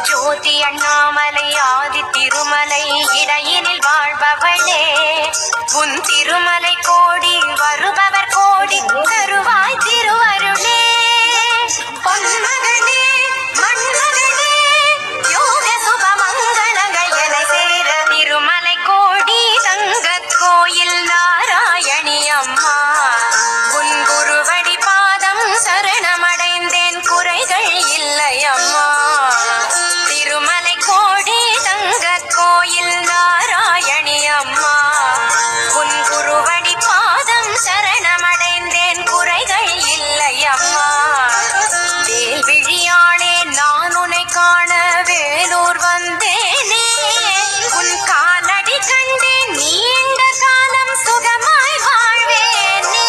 ஜோதி அண்ணாமலை ஆதி திருமலை இடையினில் வாழ்பவளே உன் திருமலை கோடி வருபவர் கோடி தருவாய் திருவருளே பொன்மகனே மண்மகனே யோக சுப மங்களங்கள் என சேர திருமலை கோடி தங்கக் கோயில் நாராயணி அம்மா உன் குருவடி பாதம் சரணமடைந்தேன் குறைகள் இல்லை அம்மா திருமலை கோடி தங்கக் கோயில் நாராயணி அம்மா உன் குருவடி பாதம் சரணமடைந்தேன் குறைகள் இல்லை அம்மா வேல்விழியானே நான் உன்னை காண வேலூர் வந்தேனே உன் காலடி கண்டேன் நீ எந்த காலம் சுகமாய் வாழ்வேனே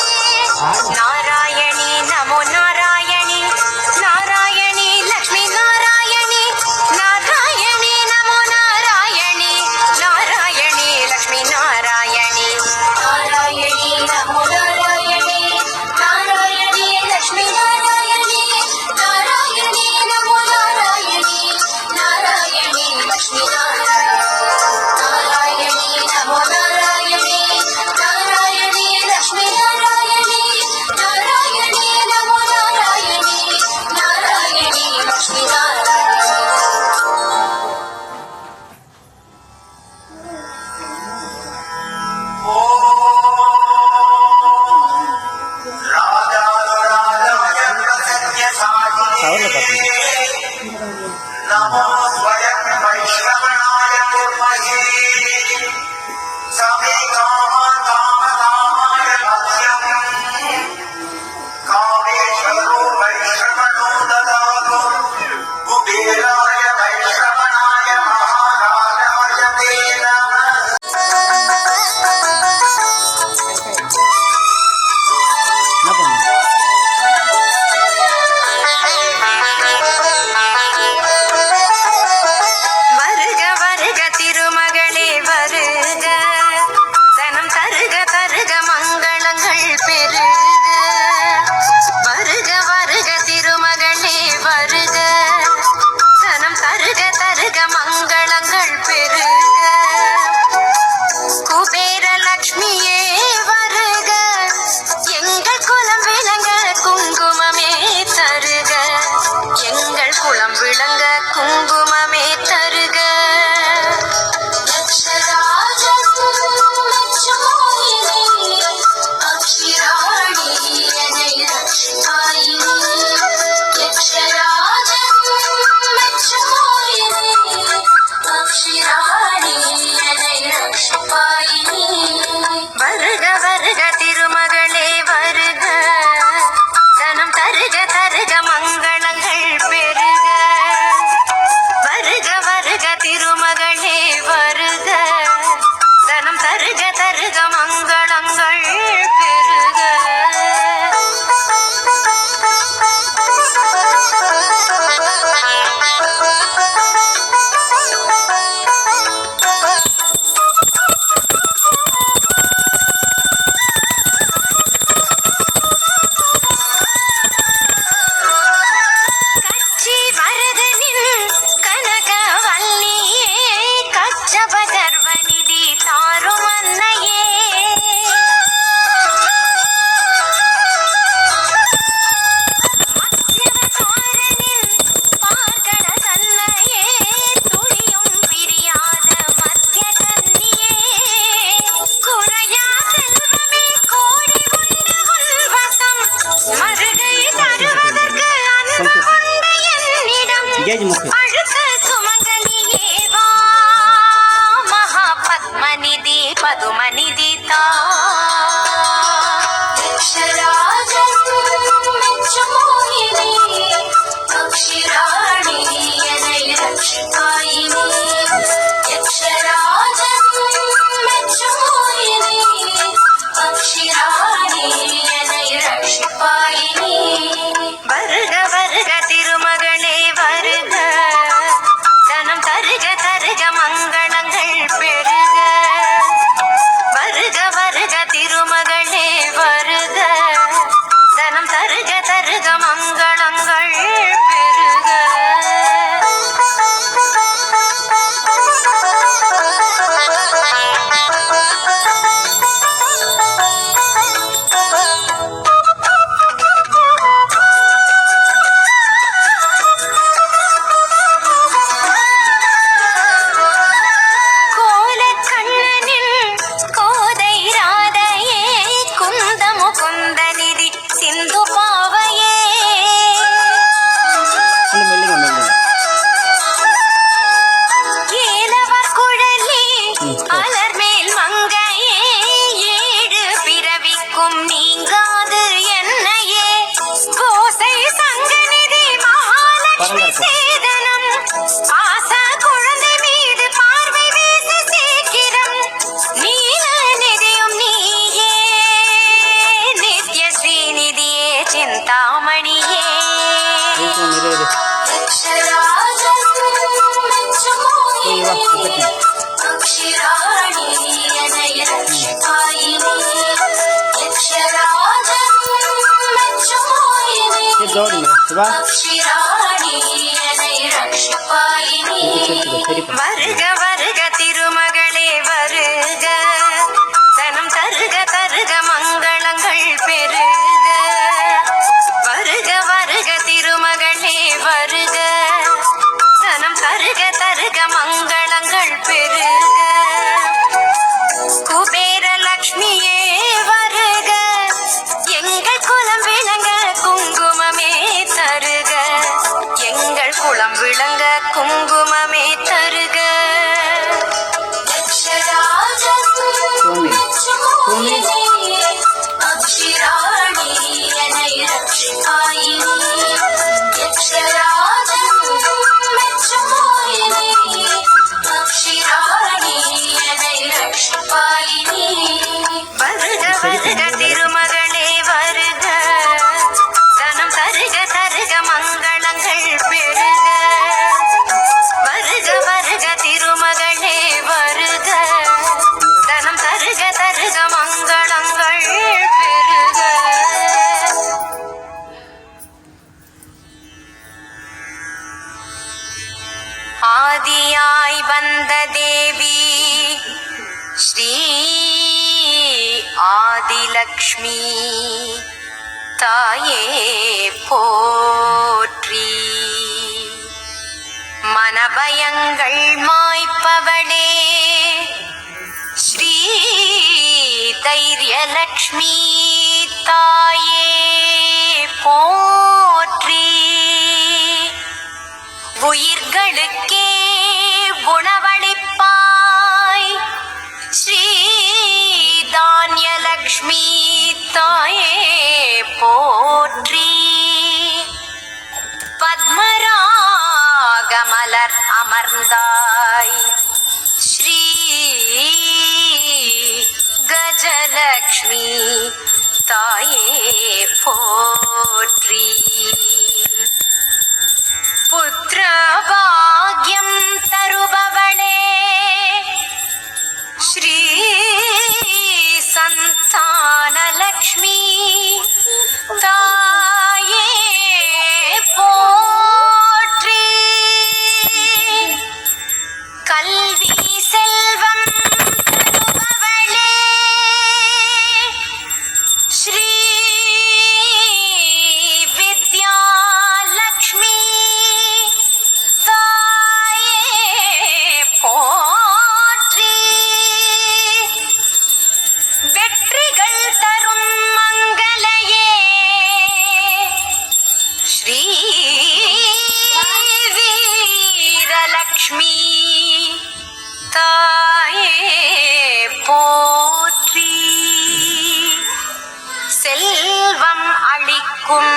நாராயணி நமோ நாராயணி நாராயணி லக்ஷ்மி நாராயணி நாராயணி நமோ நாராயணி நாராயணி லக்ஷ்மி நாராயணி நாராயணி நமோ நாராயணி நாராயணி லக்ஷ்மி நாராயணி நாராயணி நமோ நாராயணி நாராயணி லக்ஷ்மி நாராயணி நமோ நாராயணி நாராயணி லக்ஷ்மி நாராயணி நாராயணி நமோ நாராயணி நாராயணி லக்ஷ்மி नमो स्वयं वैश्रवणाय कुर्महे समे कामाय मह्यम् कामेश्वरो वैश्रवणो ददातु कुबेराय वैश्रवणाय महाराजाय ते नमः வருக வருக திருமகளே வருக தனம் தருக தருக மங்களங்கள் பெருக வருக வருக திருமகளே வருக தனம் தருக தருக மங்களங்கள் பெருக குபேர லக்ஷ்மியே வருக எங்கள் குலம் விளங்க குங்குமமே தருக எங்கள் குலம் விளங்க குங்குமமே தருக வருக வருக திருமகளே வருக தனம் தருக தருக மங்களங்கள் பெருக வருக வருக திருமகளே வருக தனம் தருக தருக மங்களங்கள் பெருக கச்சி வரதனின் கனகவல்லியே கச்சபதர்வநிதி தாரும் அன்னையே மத்யவதாரனின் பார்கட தன்னையே துளியும் பிரியாத மத்திய கன்னியே குறையா செல்வமே கோடி உண்டு உன்வசம் மருகை தருவதற்கு அன்பு கொண்ட என்னிடம் அழுத்த சுமங்கலியே வா மகா பத்மநிதி பதுமநிதி தா வருக வருக திருமகளே வருக தனம் தருக தருக மங்களங்கள் பெருக வருக வருக அக்ஷராணி என்னை ரட்சிப்பாயினி யக்ஷராஜன் மெச்சுமாயினி அக்ஷராணி என்னை ரட்சிப்பாயினி வருக வருக திருமகளே வருக தனம் தருக தருக மங்களங்கள் பெருக வருக வருக திருமகளே வருக தனம் தருக தருக மங்களங்கள் பெருக குபேர லக்ஷ்மியே வருக எங்கள் குலம் விளங்க குங்குமமே தருக எங்கள் குலம் விளங்க குங்குமமே தருக அக்ஷராணி என்னை ரட்சிப்பாயினி யக்ஷராஜன் மெச்சுமாயினி அக்ஷராணி என்னை ரட்சிப்பாயினி வருக வருக திருமகளே வருக தனம் தருக தருக மங்களங்கள் பெருக வருக வருக திருமகளே வருக தனம் தருக தருக மங்களங்கள் பெருக ஆதியாய் வந்த தேவி ஸ்ரீ ஆதிலக்ஷ்மி தாயே போற்றி மனபயங்கள் மாய்ப்பவளே ஸ்ரீ தைரியலக்ஷ்மி தாயே போற்றி உயிர்களுக்கே உணவளிப்பாய் ஸ்ரீ தானியலக்ஷ்மி தாயே போற்றி பத்மராகமலர் அமர்ந்தாய் ஸ்ரீ கஜலக்ஷ்மி தாயே போற்றி புத்திர பாக்யம் தருபவளே ஸ்ரீ சந்தானலக்ஷ்மி தாயே போற்றி கல்வி செல்வம் தருபவளே ஸ்ரீ வித்யாலக்ஷ்மி தாயே போற்றி வெற்றிகள் தரும் மங்களையே ஸ்ரீ வீரலக்ஷ்மி தாயே போற்றி செல்வம் அளிக்கும்